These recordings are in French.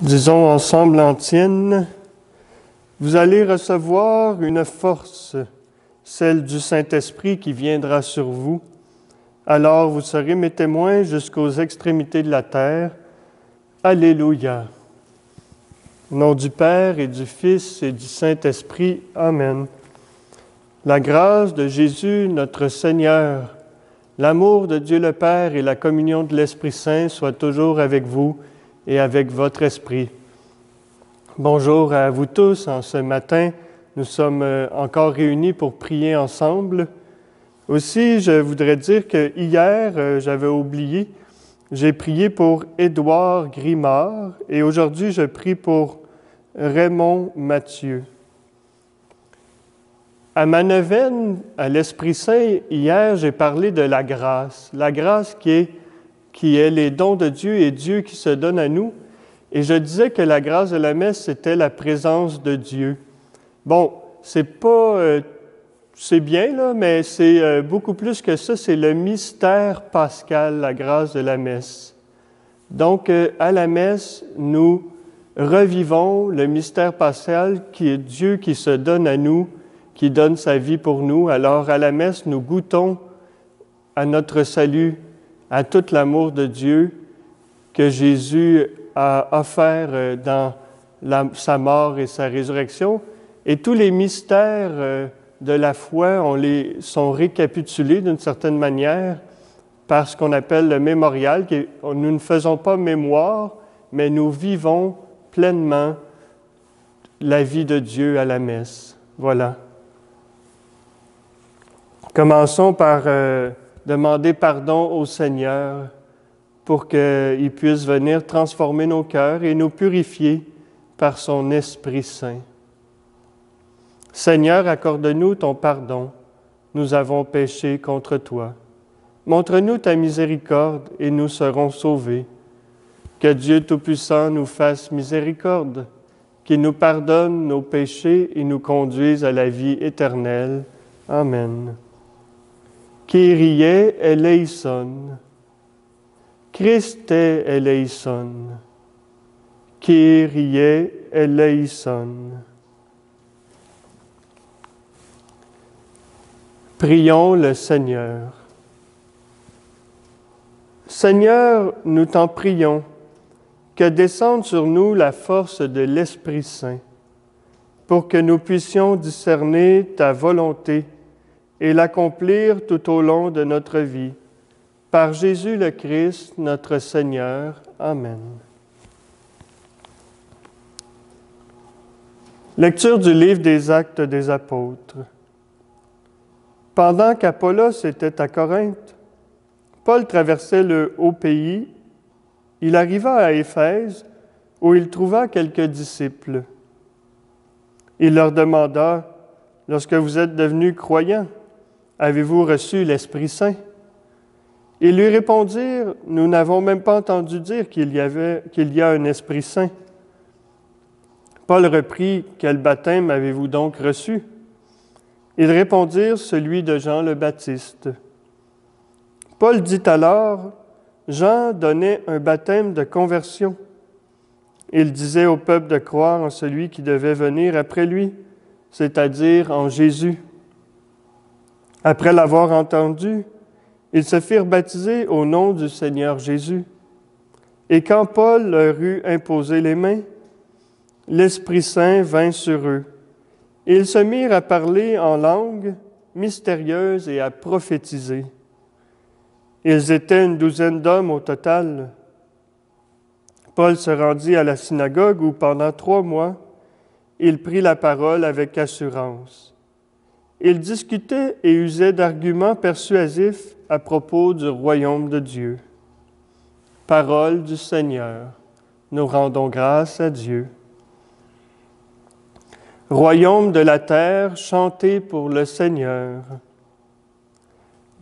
Disons ensemble l'antienne, vous allez recevoir une force, celle du Saint-Esprit qui viendra sur vous. Alors vous serez mes témoins jusqu'aux extrémités de la terre. Alléluia. Au nom du Père et du Fils et du Saint-Esprit. Amen. La grâce de Jésus, notre Seigneur, l'amour de Dieu le Père et la communion de l'Esprit Saint soient toujours avec vous et avec votre esprit. Bonjour à vous tous. En ce matin, nous sommes encore réunis pour prier ensemble. Aussi, je voudrais dire que hier, j'avais oublié, j'ai prié pour Édouard Grimard et aujourd'hui, je prie pour Raymond Mathieu. À ma neuvaine, à l'Esprit Saint, hier, j'ai parlé de la grâce qui est les dons de Dieu et Dieu qui se donne à nous. Et je disais que la grâce de la messe, c'était la présence de Dieu. Bon, c'est bien, là, mais c'est beaucoup plus que ça. C'est le mystère pascal, la grâce de la messe. Donc, à la messe, nous revivons le mystère pascal qui est Dieu qui se donne à nous, qui donne sa vie pour nous. Alors, à la messe, nous goûtons à notre salut, à tout l'amour de Dieu que Jésus a offert dans sa mort et sa résurrection. Et tous les mystères de la foi, sont récapitulés d'une certaine manière par ce qu'on appelle le mémorial. Nous ne faisons pas mémoire, mais nous vivons pleinement la vie de Dieu à la messe. Voilà. Commençons par demander pardon au Seigneur pour qu'il puisse venir transformer nos cœurs et nous purifier par son Esprit Saint. Seigneur, accorde-nous ton pardon. Nous avons péché contre toi. Montre-nous ta miséricorde et nous serons sauvés. Que Dieu Tout-Puissant nous fasse miséricorde, qu'il nous pardonne nos péchés et nous conduise à la vie éternelle. Amen. Kyrie eleison. Christe eleison. Kyrie eleison. Prions le Seigneur. Seigneur, nous t'en prions, que descende sur nous la force de l'Esprit Saint, pour que nous puissions discerner ta volonté et l'accomplir tout au long de notre vie. Par Jésus le Christ, notre Seigneur. Amen. Lecture du livre des Actes des Apôtres. Pendant qu'Apollos était à Corinthe, Paul traversait le haut pays. Il arriva à Éphèse, où il trouva quelques disciples. Il leur demanda, « Lorsque vous êtes devenus croyants, avez-vous reçu l'Esprit Saint? » Ils lui répondirent, « Nous n'avons même pas entendu dire qu'il y a un Esprit Saint. » Paul reprit, « Quel baptême avez-vous donc reçu? » Ils répondirent, « Celui de Jean le Baptiste. » Paul dit alors, « Jean donnait un baptême de conversion. Il disait au peuple de croire en celui qui devait venir après lui, c'est-à-dire en Jésus. » Après l'avoir entendu, ils se firent baptiser au nom du Seigneur Jésus. Et quand Paul leur eut imposé les mains, l'Esprit Saint vint sur eux. Et ils se mirent à parler en langue mystérieuse et à prophétiser. Ils étaient une douzaine d'hommes au total. Paul se rendit à la synagogue où, pendant 3 mois, il prit la parole avec assurance. Il discutait et usait d'arguments persuasifs à propos du royaume de Dieu. Parole du Seigneur. Nous rendons grâce à Dieu. Royaume de la terre, chantez pour le Seigneur.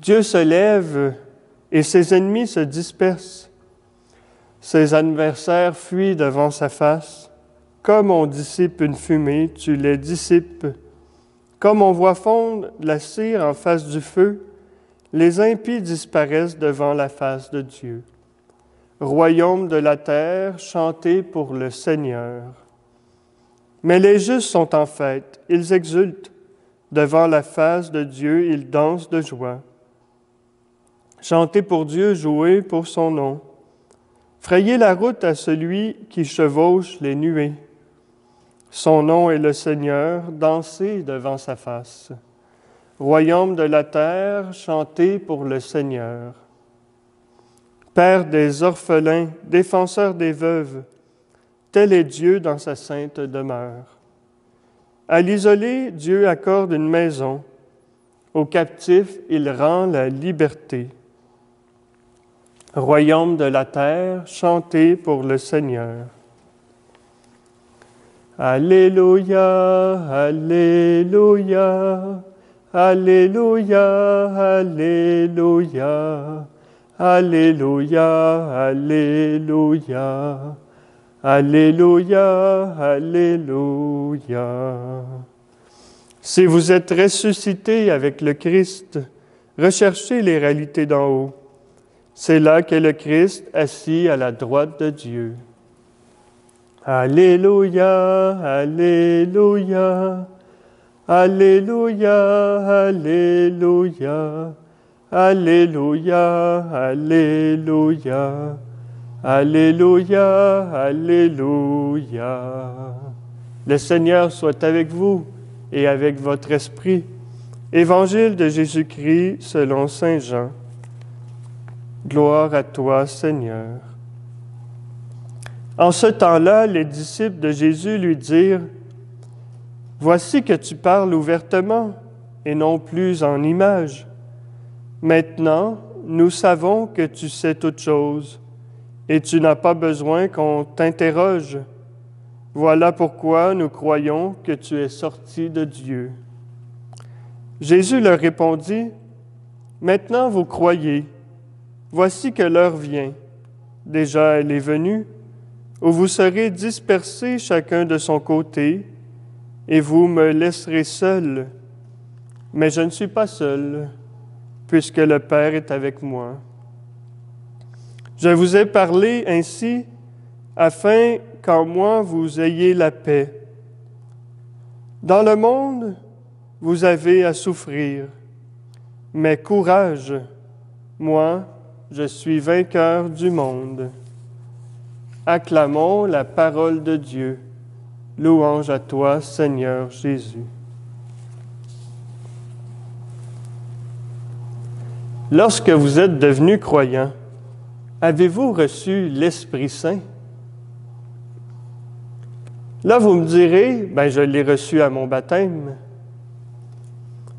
Dieu se lève et ses ennemis se dispersent. Ses adversaires fuient devant sa face. Comme on dissipe une fumée, tu les dissipes. Comme on voit fondre la cire en face du feu, les impies disparaissent devant la face de Dieu. royaume de la terre, chantez pour le Seigneur. Mais les justes sont en fête, ils exultent. Devant la face de Dieu, ils dansent de joie. Chantez pour Dieu, jouez pour son nom. Frayez la route à celui qui chevauche les nuées. Son nom est le Seigneur, dansez devant sa face. Royaume de la terre, chantez pour le Seigneur. Père des orphelins, défenseur des veuves, tel est Dieu dans sa sainte demeure. À l'isolé, Dieu accorde une maison. Aux captifs, il rend la liberté. Royaume de la terre, chantez pour le Seigneur. Alléluia, Alléluia, Alléluia, Alléluia, Alléluia, Alléluia, Alléluia, Alléluia. Si vous êtes ressuscité avec le Christ, recherchez les réalités d'en haut. C'est là qu'est le Christ assis à la droite de Dieu. Alléluia, Alléluia, Alléluia, Alléluia, Alléluia, Alléluia, Alléluia, Alléluia. Le Seigneur soit avec vous et avec votre esprit. Évangile de Jésus-Christ selon saint Jean. Gloire à toi, Seigneur. En ce temps-là, les disciples de Jésus lui dirent, « Voici que tu parles ouvertement et non plus en images. Maintenant, nous savons que tu sais toutes choses et tu n'as pas besoin qu'on t'interroge. Voilà pourquoi nous croyons que tu es sorti de Dieu. » Jésus leur répondit, « Maintenant vous croyez. Voici que l'heure vient. Déjà elle est venue, où vous serez dispersés chacun de son côté, et vous me laisserez seul. Mais je ne suis pas seul, puisque le Père est avec moi. Je vous ai parlé ainsi, afin qu'en moi vous ayez la paix. Dans le monde, vous avez à souffrir, mais courage, moi, je suis vainqueur du monde. Acclamons la parole de Dieu. Louange à toi, Seigneur Jésus. Lorsque vous êtes devenus croyants, avez-vous reçu l'Esprit Saint? Là, vous me direz, je l'ai reçu à mon baptême.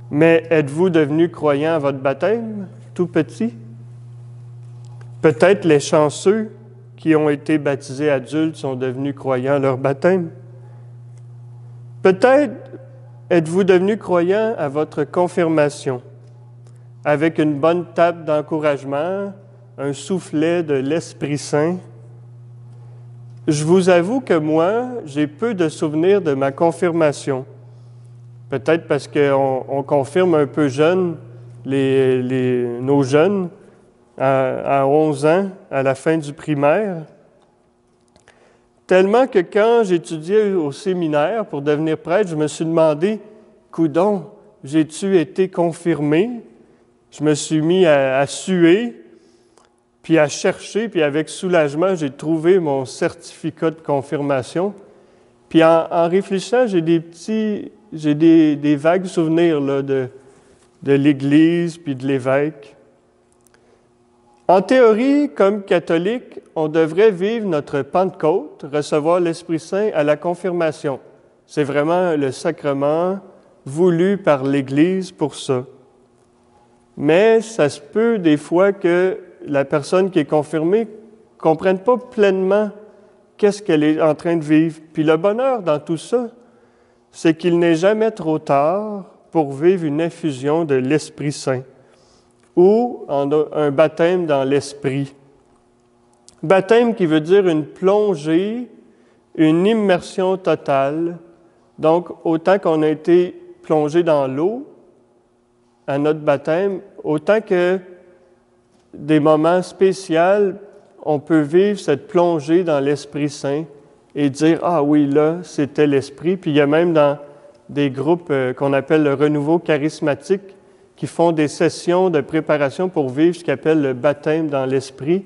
Mais êtes-vous devenu croyant à votre baptême, tout petit? Peut-être les chanceux qui ont été baptisés adultes sont devenus croyants à leur baptême. Peut-être êtes-vous devenu croyant à votre confirmation, avec une bonne tape d'encouragement, un soufflet de l'Esprit Saint. Je vous avoue que moi, j'ai peu de souvenirs de ma confirmation. Peut-être parce qu'on confirme un peu jeune nos jeunes, à 11 ans, à la fin du primaire. Tellement que quand j'étudiais au séminaire pour devenir prêtre, je me suis demandé, coudonc, j'ai-tu été confirmé? Je me suis mis à suer, puis à chercher, puis avec soulagement, j'ai trouvé mon certificat de confirmation. Puis en réfléchissant, j'ai des vagues souvenirs là, de l'Église puis de l'évêque. En théorie, comme catholique, on devrait vivre notre Pentecôte, recevoir l'Esprit Saint à la confirmation. C'est vraiment le sacrement voulu par l'Église pour ça. Mais ça se peut des fois que la personne qui est confirmée ne comprenne pas pleinement qu'est-ce qu'elle est en train de vivre. Puis le bonheur dans tout ça, c'est qu'il n'est jamais trop tard pour vivre une infusion de l'Esprit Saint ou un baptême dans l'Esprit. Baptême qui veut dire une plongée, une immersion totale. Donc, autant qu'on a été plongé dans l'eau à notre baptême, autant que des moments spéciaux, on peut vivre cette plongée dans l'Esprit Saint et dire « Ah oui, là, c'était l'Esprit ». Puis il y a même dans des groupes qu'on appelle le renouveau charismatique qui font des sessions de préparation pour vivre ce qu'ils appellent le baptême dans l'Esprit,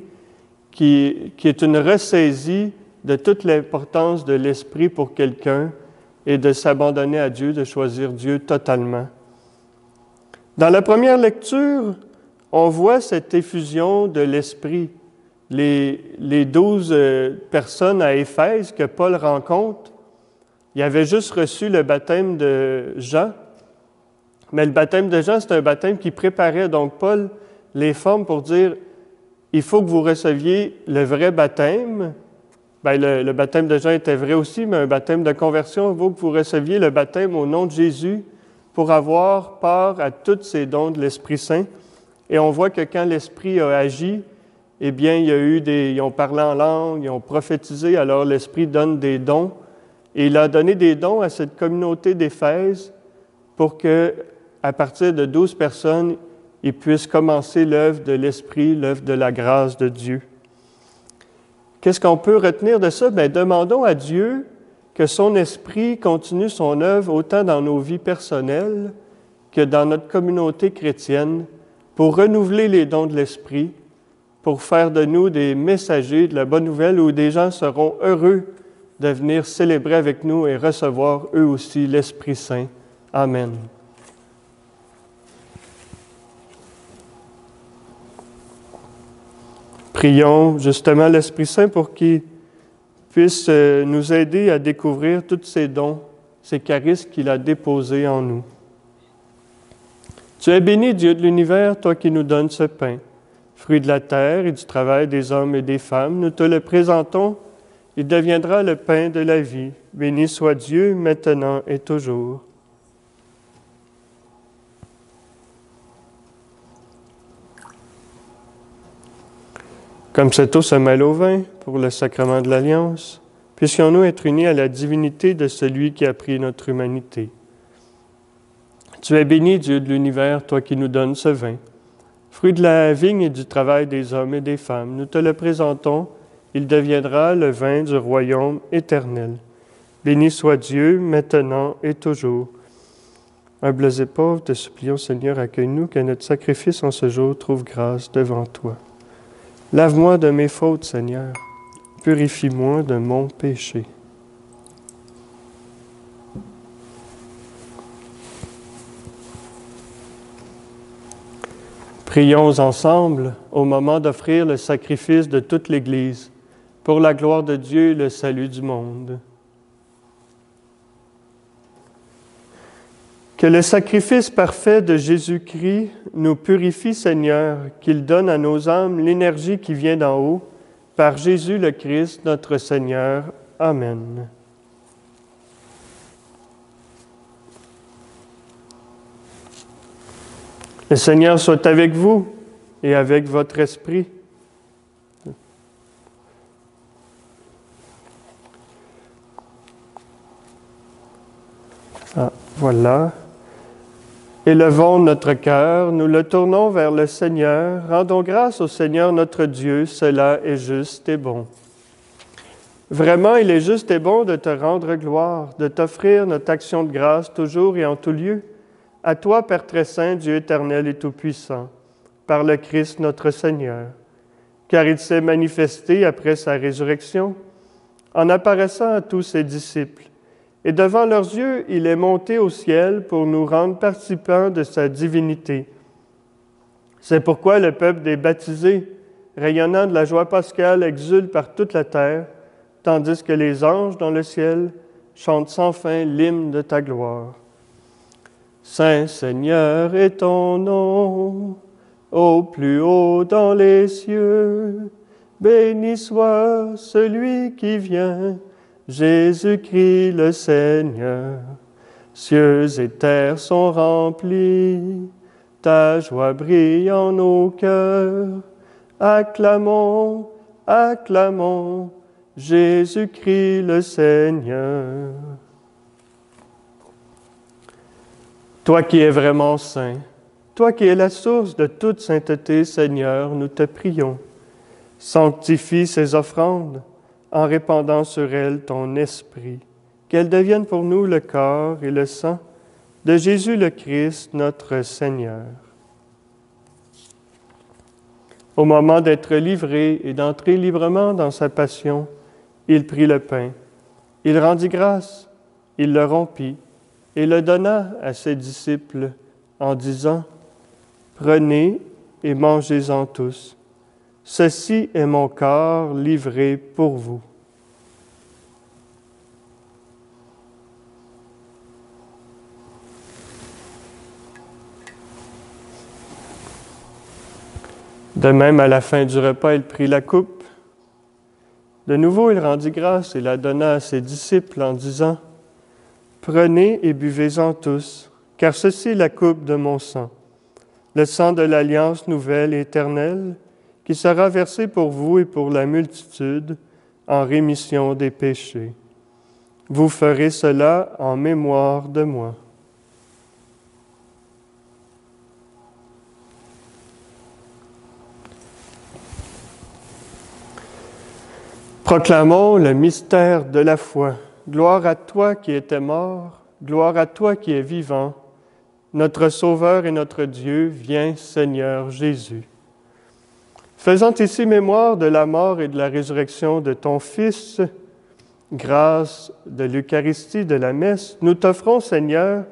qui est une ressaisie de toute l'importance de l'Esprit pour quelqu'un et de s'abandonner à Dieu, de choisir Dieu totalement. Dans la première lecture, on voit cette effusion de l'Esprit. Les 12 personnes à Éphèse que Paul rencontre, ils avaient juste reçu le baptême de Jean, mais le baptême de Jean, c'est un baptême qui préparait. Donc Paul les forme pour dire, il faut que vous receviez le vrai baptême. Bien, le baptême de Jean était vrai aussi, mais un baptême de conversion, il faut que vous receviez le baptême au nom de Jésus pour avoir part à tous ces dons de l'Esprit Saint. Et on voit que quand l'Esprit a agi, eh bien, ils ont parlé en langue, ils ont prophétisé, alors l'Esprit donne des dons. Et il a donné des dons à cette communauté d'Éphèse pour que, à partir de 12 personnes, ils puissent commencer l'œuvre de l'Esprit, l'œuvre de la grâce de Dieu. Qu'est-ce qu'on peut retenir de ça? Bien, demandons à Dieu que son Esprit continue son œuvre autant dans nos vies personnelles que dans notre communauté chrétienne pour renouveler les dons de l'Esprit, pour faire de nous des messagers de la bonne nouvelle où des gens seront heureux de venir célébrer avec nous et recevoir eux aussi l'Esprit Saint. Amen. Prions justement l'Esprit Saint pour qu'il puisse nous aider à découvrir tous ces dons, ces charismes qu'il a déposés en nous. Tu es béni, Dieu de l'univers, toi qui nous donnes ce pain, fruit de la terre et du travail des hommes et des femmes. Nous te le présentons, il deviendra le pain de la vie. Béni soit Dieu, maintenant et toujours. Comme cette eau se mêle au vin pour le sacrement de l'Alliance, puissions-nous être unis à la divinité de celui qui a pris notre humanité. Tu es béni, Dieu de l'univers, toi qui nous donnes ce vin, fruit de la vigne et du travail des hommes et des femmes. Nous te le présentons, il deviendra le vin du royaume éternel. Béni soit Dieu, maintenant et toujours. Humbles et pauvres, te supplions, Seigneur, accueille-nous, que notre sacrifice en ce jour trouve grâce devant toi. Lave-moi de mes fautes, Seigneur. Purifie-moi de mon péché. Prions ensemble au moment d'offrir le sacrifice de toute l'Église pour la gloire de Dieu et le salut du monde. Que le sacrifice parfait de Jésus-Christ nous purifie, Seigneur, qu'il donne à nos âmes l'énergie qui vient d'en haut, par Jésus le Christ, notre Seigneur. Amen. Le Seigneur soit avec vous et avec votre esprit. Voilà. Élevons notre cœur, nous le tournons vers le Seigneur. Rendons grâce au Seigneur notre Dieu, cela est juste et bon. Vraiment, il est juste et bon de te rendre gloire, de t'offrir notre action de grâce toujours et en tout lieu. À toi, Père très saint, Dieu éternel et tout-puissant, par le Christ notre Seigneur, car il s'est manifesté après sa résurrection, en apparaissant à tous ses disciples. Et devant leurs yeux, il est monté au ciel pour nous rendre participants de sa divinité. C'est pourquoi le peuple des baptisés, rayonnant de la joie pascale, exulte par toute la terre, tandis que les anges dans le ciel chantent sans fin l'hymne de ta gloire. Saint Seigneur est ton nom, au plus haut dans les cieux. Béni soit celui qui vient, Jésus-Christ le Seigneur. Cieux et terre sont remplis, ta joie brille en nos cœurs. Acclamons, acclamons, Jésus-Christ le Seigneur. Toi qui es vraiment saint, toi qui es la source de toute sainteté, Seigneur, nous te prions. Sanctifie ces offrandes en répandant sur elles ton esprit, qu'elles deviennent pour nous le corps et le sang de Jésus le Christ, notre Seigneur. Au moment d'être livré et d'entrer librement dans sa passion, il prit le pain, il rendit grâce, il le rompit et le donna à ses disciples en disant : « Prenez et mangez-en tous. Ceci est mon corps livré pour vous. » De même, à la fin du repas, il prit la coupe. De nouveau, il rendit grâce et la donna à ses disciples en disant : « Prenez et buvez-en tous, car ceci est la coupe de mon sang, le sang de l'alliance nouvelle et éternelle, qui sera versé pour vous et pour la multitude en rémission des péchés. Vous ferez cela en mémoire de moi. » Proclamons le mystère de la foi. Gloire à toi qui étais mort, gloire à toi qui es vivant. Notre Sauveur et notre Dieu, viens, Seigneur Jésus. Faisant ici mémoire de la mort et de la résurrection de ton Fils, grâce de l'Eucharistie, de la messe, nous t'offrons, Seigneur,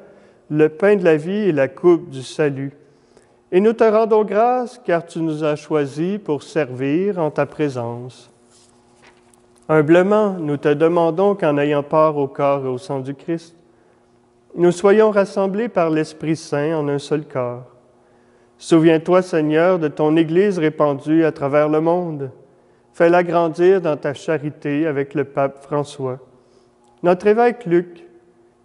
le pain de la vie et la coupe du salut. Et nous te rendons grâce car tu nous as choisis pour servir en ta présence. Humblement, nous te demandons qu'en ayant part au corps et au sang du Christ, nous soyons rassemblés par l'Esprit Saint en un seul corps. Souviens-toi, Seigneur, de ton Église répandue à travers le monde. Fais-la grandir dans ta charité avec le pape François, notre évêque Luc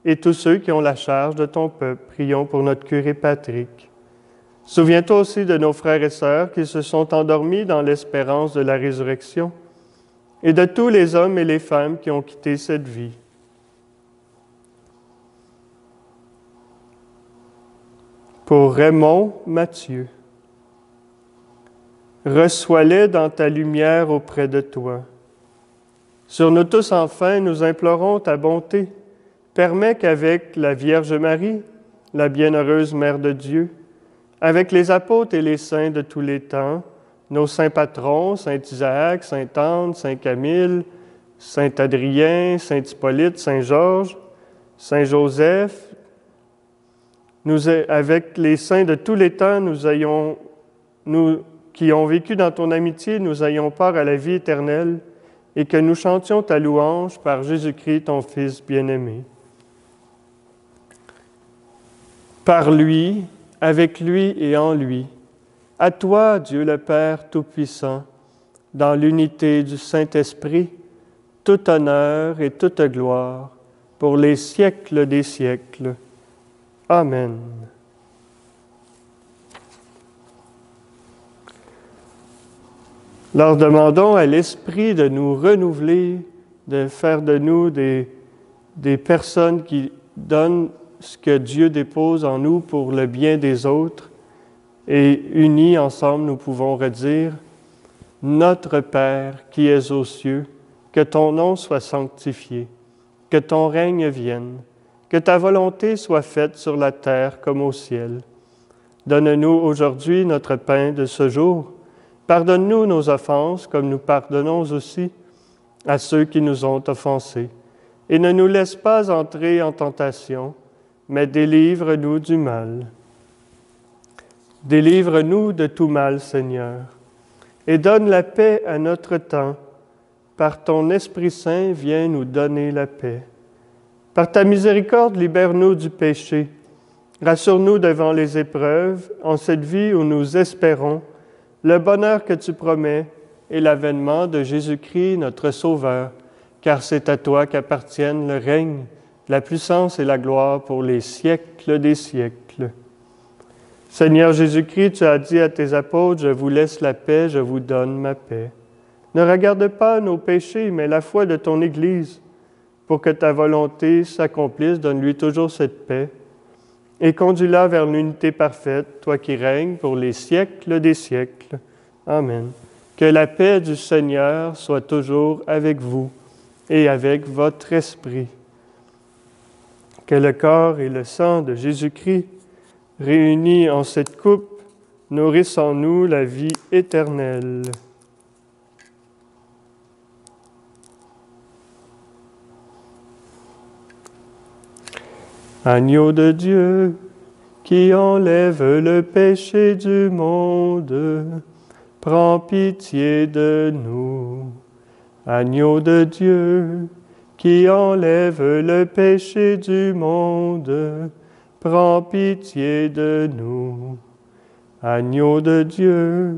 et tous ceux qui ont la charge de ton peuple. Prions pour notre curé Patrick. Souviens-toi aussi de nos frères et sœurs qui se sont endormis dans l'espérance de la résurrection, et de tous les hommes et les femmes qui ont quitté cette vie. Pour Raymond Mathieu, reçois-les dans ta lumière auprès de toi. Sur nous tous enfin, nous implorons ta bonté. Permets qu'avec la Vierge Marie, la bienheureuse Mère de Dieu, avec les apôtres et les saints de tous les temps, nos saints patrons, saint Isaac, sainte Anne, saint Camille, saint Adrien, saint Hippolyte, saint Georges, saint Joseph, avec les saints de tous les temps, nous qui ont vécu dans ton amitié, nous ayons part à la vie éternelle et que nous chantions ta louange par Jésus-Christ, ton Fils bien-aimé. Par lui, avec lui et en lui, à toi, Dieu le Père Tout-Puissant, dans l'unité du Saint-Esprit, tout honneur et toute gloire, pour les siècles des siècles. Amen. Leur demandons à l'Esprit de nous renouveler, de faire de nous des personnes qui donnent ce que Dieu dépose en nous pour le bien des autres. Et unis ensemble, nous pouvons redire : Notre Père qui es aux cieux, que ton nom soit sanctifié, que ton règne vienne, que ta volonté soit faite sur la terre comme au ciel. Donne-nous aujourd'hui notre pain de ce jour. Pardonne-nous nos offenses comme nous pardonnons aussi à ceux qui nous ont offensés. Et ne nous laisse pas entrer en tentation, mais délivre-nous du mal. Délivre-nous de tout mal, Seigneur, et donne la paix à notre temps. Par ton Esprit Saint, viens nous donner la paix. Par ta miséricorde, libère-nous du péché. Rassure-nous devant les épreuves, en cette vie où nous espérons le bonheur que tu promets et l'avènement de Jésus-Christ, notre Sauveur, car c'est à toi qu'appartiennent le règne, la puissance et la gloire pour les siècles des siècles. Seigneur Jésus-Christ, tu as dit à tes apôtres : « Je vous laisse la paix, je vous donne ma paix. » Ne regarde pas nos péchés, mais la foi de ton Église. Pour que ta volonté s'accomplisse, donne-lui toujours cette paix et conduis-la vers l'unité parfaite, toi qui règnes pour les siècles des siècles. Amen. Que la paix du Seigneur soit toujours avec vous et avec votre esprit. Que le corps et le sang de Jésus-Christ, réunis en cette coupe, nourrissent en nous la vie éternelle. Agneau de Dieu, qui enlève le péché du monde, prends pitié de nous. Agneau de Dieu, qui enlève le péché du monde, prends pitié de nous. Agneau de Dieu,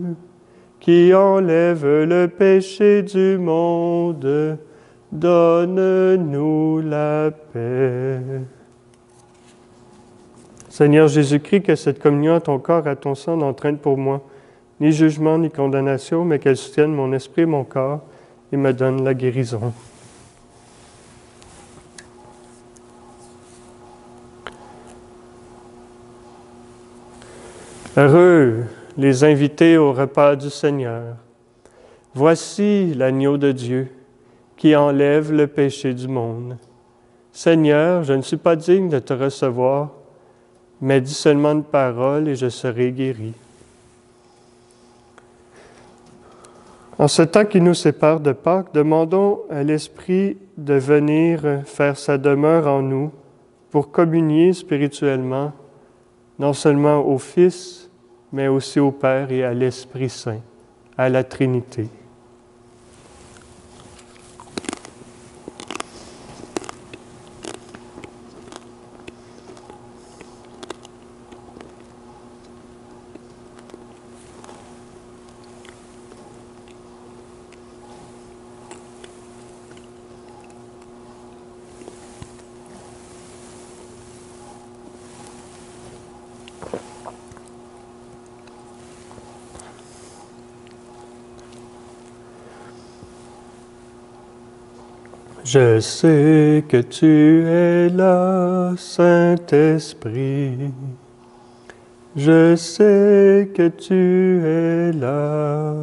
qui enlève le péché du monde, donne-nous la paix. Seigneur Jésus-Christ, que cette communion à ton corps, à ton sang n'entraîne pour moi ni jugement ni condamnation, mais qu'elle soutienne mon esprit et mon corps et me donne la guérison. Heureux les invités au repas du Seigneur. Voici l'agneau de Dieu qui enlève le péché du monde. Seigneur, je ne suis pas digne de te recevoir, mais dis seulement une parole et je serai guéri. En ce temps qui nous sépare de Pâques, demandons à l'Esprit de venir faire sa demeure en nous pour communier spirituellement, non seulement au Fils, mais aussi au Père et à l'Esprit Saint, à la Trinité. Je sais que tu es là, Saint-Esprit. Je sais que tu es là.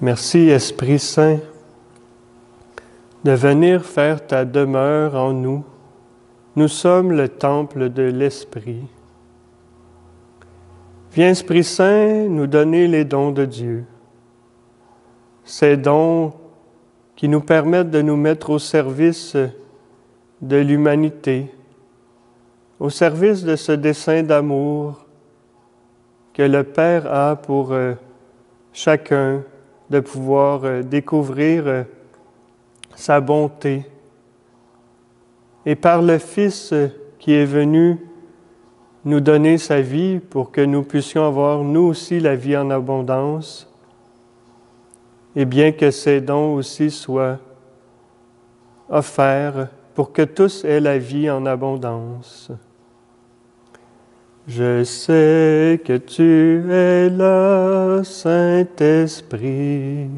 Merci, Esprit Saint, de venir faire ta demeure en nous. Nous sommes le temple de l'Esprit. Viens, Esprit Saint, nous donner les dons de Dieu. Ces dons qui nous permettent de nous mettre au service de l'humanité, au service de ce dessein d'amour que le Père a pour chacun, de pouvoir découvrir sa bonté. Et par le Fils qui est venu nous donner sa vie pour que nous puissions avoir nous aussi la vie en abondance, et bien que ces dons aussi soient offerts pour que tous aient la vie en abondance. Je sais que tu es là, Saint-Esprit.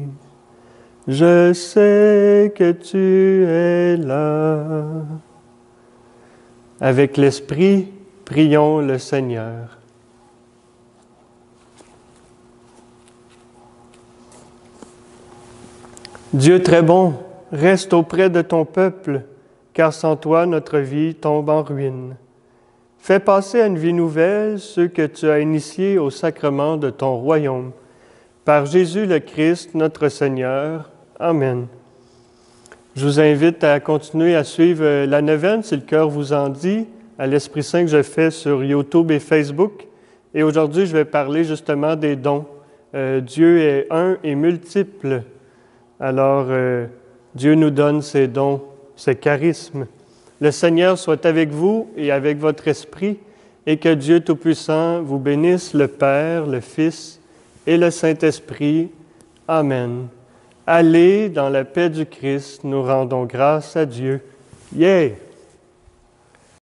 Je sais que tu es là. Avec l'Esprit, prions le Seigneur. Dieu très bon, reste auprès de ton peuple, car sans toi, notre vie tombe en ruine. Fais passer à une vie nouvelle ceux que tu as initiés au sacrement de ton royaume. Par Jésus le Christ, notre Seigneur. Amen. Je vous invite à continuer à suivre la neuvaine, si le cœur vous en dit, à l'Esprit Saint que je fais sur YouTube et Facebook. Et aujourd'hui, je vais parler justement des dons. Dieu est un et multiple. Alors, Dieu nous donne ses dons, ses charismes. Le Seigneur soit avec vous et avec votre esprit, et que Dieu Tout-Puissant vous bénisse, le Père, le Fils et le Saint-Esprit. Amen. Allez dans la paix du Christ, nous rendons grâce à Dieu. Yeah!